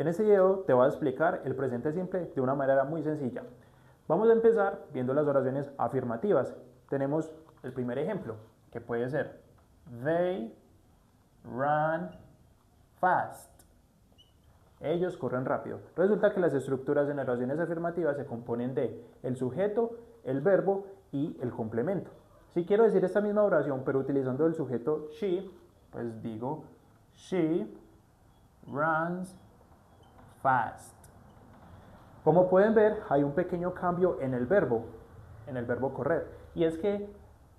En este video te voy a explicar el presente simple de una manera muy sencilla. Vamos a empezar viendo las oraciones afirmativas. Tenemos el primer ejemplo, que puede ser They run fast. Ellos corren rápido. Resulta que las estructuras en oraciones afirmativas se componen de el sujeto, el verbo y el complemento. Si quiero decir esta misma oración, pero utilizando el sujeto she, pues digo she runs fast. Como pueden ver, hay un pequeño cambio en el verbo correr. Y es que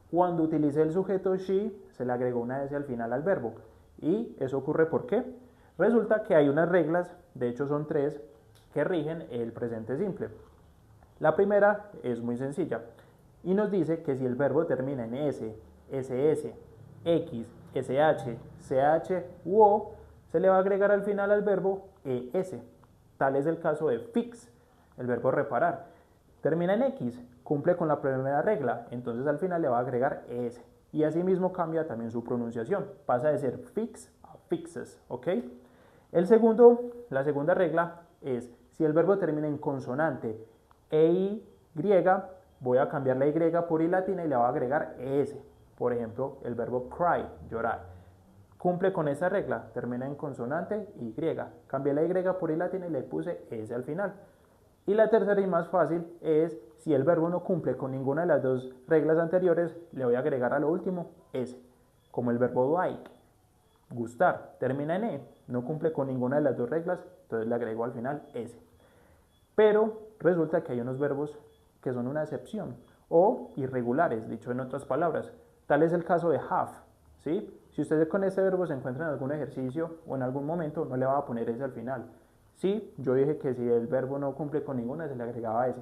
cuando utilicé el sujeto she, se le agregó una S al final al verbo. Y eso ocurre ¿por qué? Resulta que hay unas reglas, de hecho son 3, que rigen el presente simple. La primera es muy sencilla y nos dice que si el verbo termina en S, SS, X, SH, CH u O, se le va a agregar al final al verbo ES. Tal es el caso de fix, el verbo reparar. Termina en X, cumple con la primera regla, entonces al final le va a agregar ES. Y asimismo cambia también su pronunciación, pasa de ser fix a fixes, ¿ok? La segunda regla es, si el verbo termina en consonante EY, voy a cambiar la Y por I latina y le voy a agregar ES. Por ejemplo, el verbo cry, llorar. Cumple con esa regla, termina en consonante Y. Cambié la Y por I latina y le puse S al final. Y la tercera y más fácil es, si el verbo no cumple con ninguna de las dos reglas anteriores, le voy a agregar a lo último S, como el verbo like, gustar, termina en E, no cumple con ninguna de las dos reglas, entonces le agrego al final S. Pero resulta que hay unos verbos que son una excepción o irregulares, dicho en otras palabras. Tal es el caso de have, ¿sí? Si usted con este verbo se encuentra en algún ejercicio o en algún momento, no le va a poner S al final. Sí, yo dije que si el verbo no cumple con ninguna, se le agregaba S.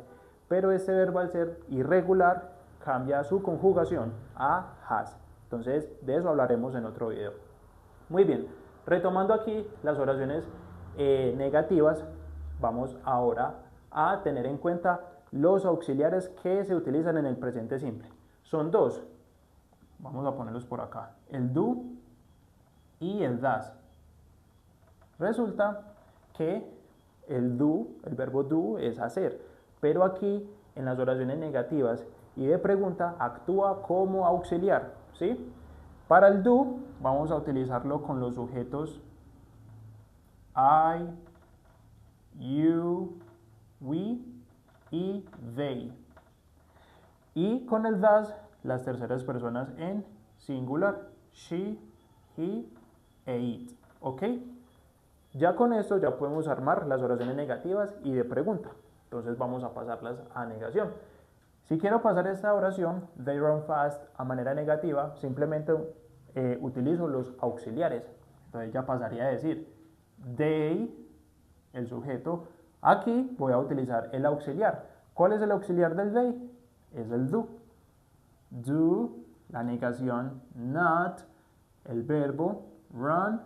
Pero este verbo, al ser irregular, cambia su conjugación a has. Entonces, de eso hablaremos en otro video. Muy bien, retomando aquí las oraciones negativas, vamos ahora a tener en cuenta los auxiliares que se utilizan en el presente simple. Son dos, vamos a ponerlos por acá, el do y el das. Resulta que el do, el verbo do es hacer, pero aquí en las oraciones negativas y de pregunta actúa como auxiliar, ¿sí? Para el do vamos a utilizarlo con los sujetos I, you, we y they. Y con el das las terceras personas en singular, she, he e it, ¿ok? Ya con esto ya podemos armar las oraciones negativas y de pregunta. Entonces vamos a pasarlas a negación. Si quiero pasar esta oración, they run fast, a manera negativa, simplemente utilizo los auxiliares. Entonces ya pasaría a decir they, el sujeto. Aquí voy a utilizar el auxiliar. ¿Cuál es el auxiliar del they? Es el do. Do, la negación, not, el verbo, run,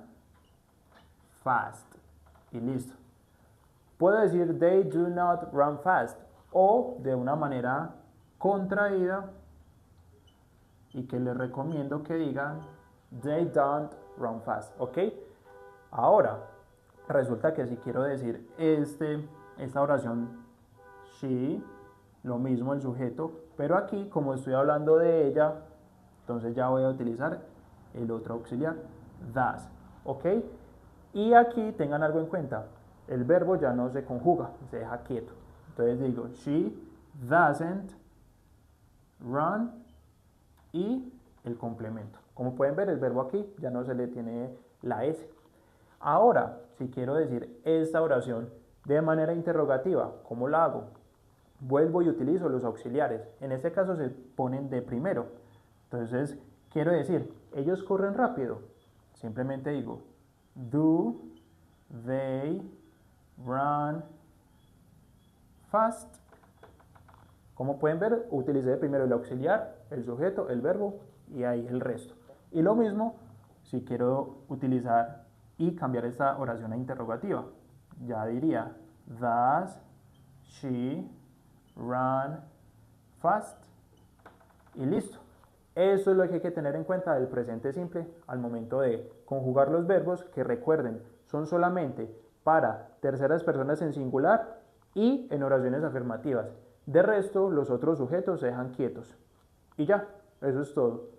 fast. Y listo. Puedo decir they do not run fast o de una manera contraída y que les recomiendo que digan they don't run fast, ¿ok? Ahora, resulta que si quiero decir esta oración she, lo mismo el sujeto, pero aquí como estoy hablando de ella, entonces ya voy a utilizar el otro auxiliar, das, ¿ok? Y aquí tengan algo en cuenta, el verbo ya no se conjuga, se deja quieto. Entonces digo, she doesn't run y el complemento. Como pueden ver, el verbo aquí ya no se le tiene la S. Ahora, si quiero decir esta oración de manera interrogativa, ¿cómo la hago? Vuelvo y utilizo los auxiliares. En este caso se ponen de primero. Entonces, quiero decir, ellos corren rápido. Simplemente digo, do they run fast? Como pueden ver, utilicé primero el auxiliar, el sujeto, el verbo y ahí el resto. Y lo mismo si quiero utilizar y cambiar esta oración a interrogativa. Ya diría, does she run fast? Y listo. Eso es lo que hay que tener en cuenta del presente simple al momento de conjugar los verbos, que recuerden, son solamente para terceras personas en singular y en oraciones afirmativas. De resto, los otros sujetos se dejan quietos. Y ya, eso es todo.